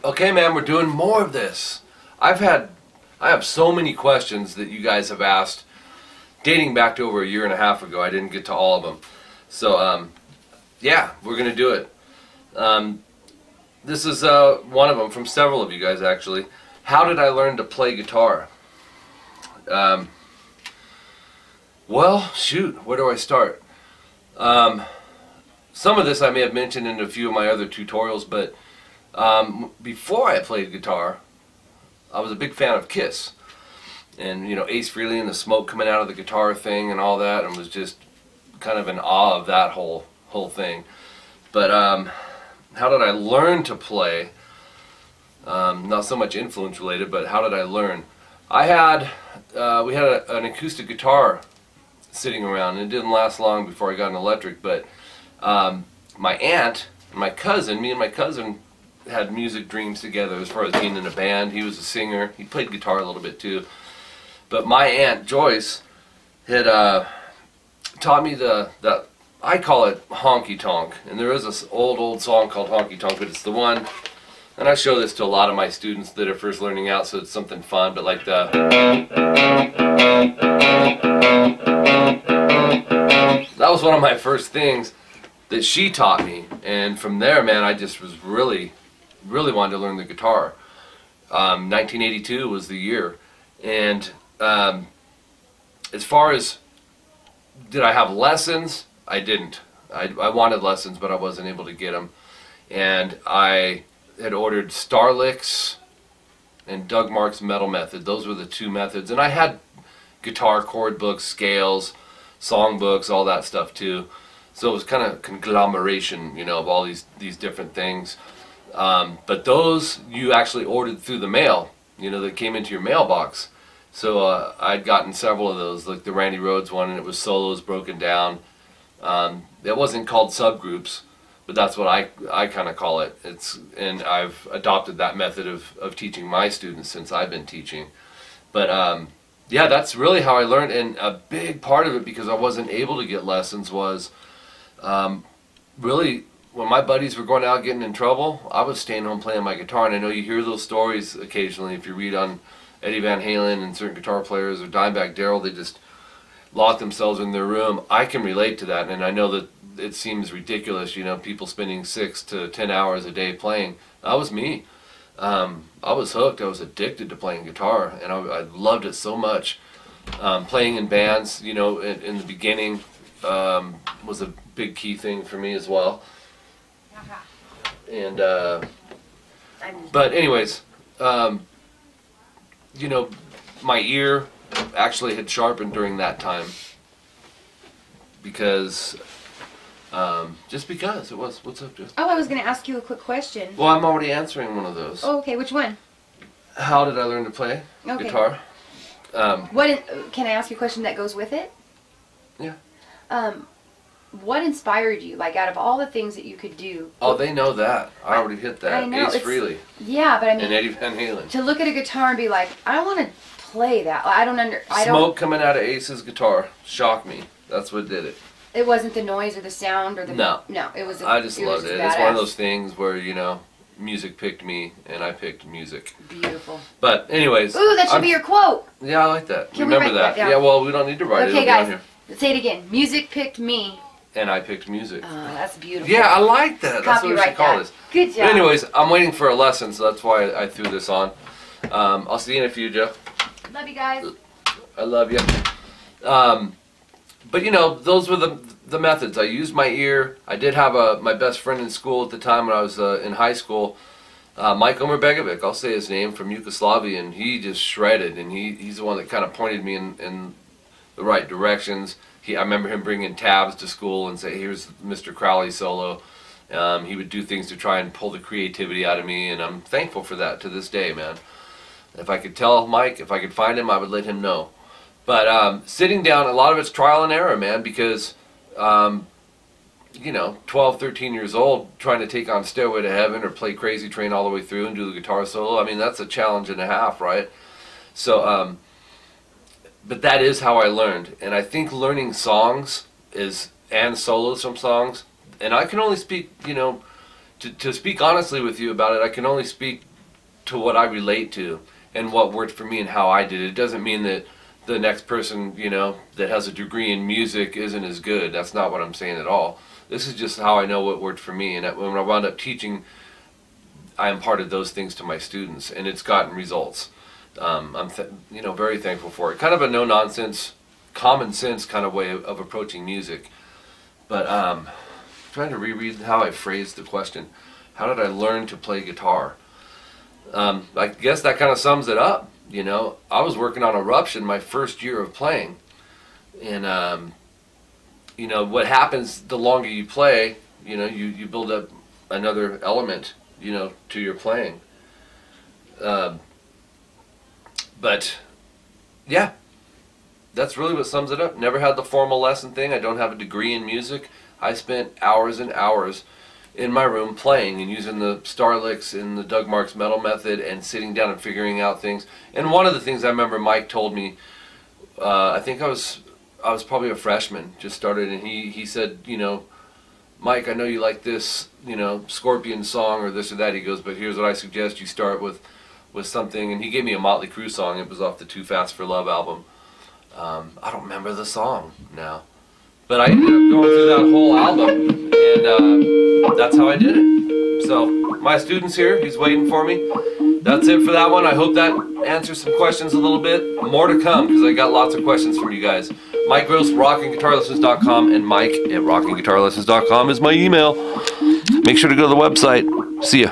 Okay, man, we're doing more of this. I have so many questions that you guys have asked, dating back to over a year and a half ago. I didn't get to all of them. So, yeah, we're going to do it. This is one of them from several of you guys, actually. How did I learn to play guitar? Well, shoot, where do I start? Some of this I may have mentioned in a few of my other tutorials, but before I played guitar, I was a big fan of Kiss. And, you know, Ace Frehley and the smoke coming out of the guitar thing and all that, and was just kind of in awe of that whole thing. But how did I learn to play? Not so much influence related, but how did I learn? We had an acoustic guitar sitting around, and it didn't last long before I got an electric, but my aunt and my cousin, me and my cousin had music dreams together as far as being in a band. He was a singer. He played guitar a little bit too. But my aunt Joyce had taught me that I call it honky tonk, and there is this old song called Honky Tonk, but it's the one, and I show this to a lot of my students that are first learning out, so it's something fun, but like that was one of my first things that she taught me, and from there, man, I just was really wanted to learn the guitar. 1982 was the year, and as far as did I have lessons, I didn't. I wanted lessons, but I wasn't able to get them, and I had ordered Starlicks and Doug Mark's Metal Method. Those were the two methods, and I had guitar chord books, scales, song books, all that stuff too. So it was kind of conglomeration, you know, of all these different things. But those you actually ordered through the mail, you know, that came into your mailbox. So I'd gotten several of those, like the Randy Rhoads one, and it was solos broken down. It wasn't called subgroups, but that's what I kind of call it. And I've adopted that method of teaching my students since I've been teaching. But yeah, that's really how I learned, and a big part of it, because I wasn't able to get lessons, was really when my buddies were going out getting in trouble, I was staying home playing my guitar. And I know you hear those stories occasionally if you read on Eddie Van Halen and certain guitar players, or Dimebag Darrell, they just lock themselves in their room. I can relate to that, and I know that it seems ridiculous, you know, people spending 6 to 10 hours a day playing. That was me. I was hooked. I was addicted to playing guitar, and I loved it so much. Playing in bands, you know, in the beginning was a big key thing for me as well. And but anyways, you know, my ear actually had sharpened during that time, because just because it was. What's up, Jeff? Oh, I was going to ask you a quick question. Well, I'm already answering one of those. Oh, okay. Which one? How did I learn to play guitar? Can I ask you a question that goes with it? Yeah. What inspired you? Like, out of all the things that you could do. Oh, they know that. I already hit that. I know, Ace Frehley. Yeah, but I mean. And Eddie Van Halen. To look at a guitar and be like, I want to play that. Smoke coming out of Ace's guitar shocked me. That's what did it. It wasn't the noise or the sound or the. No. No, it was. I just loved it. It's one of those things where, you know, music picked me and I picked music. Beautiful. But anyways. Ooh, that should be your quote. Yeah, I like that. Can Remember we write that down? Yeah, well, we don't need to write it. Okay, guys. Here. Say it again. Music picked me. And I picked music. Oh, that's beautiful. Yeah, I like that. That's what we should call that. this. Good job. But anyways, I'm waiting for a lesson, so that's why I threw this on. I'll see you in a few, Joe. Love you guys. I love you. But you know, those were the methods. I used my ear. I did have my best friend in school at the time when I was in high school, Mike Omerbegovic. I'll say his name, from Yugoslavia, and he just shredded. And he's the one that kind of pointed me in the right directions. I remember him bringing tabs to school and say, "Here's Mr. Crowley solo." He would do things to try and pull the creativity out of me, and I'm thankful for that to this day, man. If I could tell Mike, if I could find him, I would let him know. But sitting down, a lot of it's trial and error, man, because, you know, 12, 13 years old, trying to take on Stairway to Heaven or play Crazy Train all the way through and do the guitar solo, I mean, that's a challenge and a half, right? So, but that is how I learned. And I think learning songs and solos from songs, and I can only speak, you know, to speak honestly with you about it, I can only speak to what I relate to and what worked for me and how I did it. It doesn't mean that the next person, you know, that has a degree in music isn't as good. That's not what I'm saying at all. This is just how I know what worked for me. And when I wound up teaching, I imparted those things to my students, and it's gotten results. I'm you know, very thankful for it. Kind of a no-nonsense, common sense kind of way of approaching music. But trying to reread how I phrased the question. How did I learn to play guitar? I guess that kind of sums it up. You know, I was working on Eruption my first year of playing, and you know what happens the longer you play, you know, you build up another element, you know, to your playing. But yeah, that's really what sums it up. Never had the formal lesson thing. I don't have a degree in music. I spent hours and hours in my room playing and using the star licks in the Doug Marks metal method and sitting down and figuring out things. And one of the things I remember Mike told me, I think I was probably a freshman, just started, and he said, you know, Mike, I know you like this, you know, Scorpion song or this or that. He goes, but here's what I suggest you start with something. And he gave me a Motley Crue song. It was off the Too Fast for Love album. I don't remember the song now, but I ended up going through that whole album, and that's how I did it. So my student's here. He's waiting for me. That's it for that one. I hope that answers some questions a little bit. More to come, because I got lots of questions from you guys. Mike Gross, rockingguitarlessons.com, and Mike at rockingguitarlessons.com is my email. Make sure to go to the website. See ya.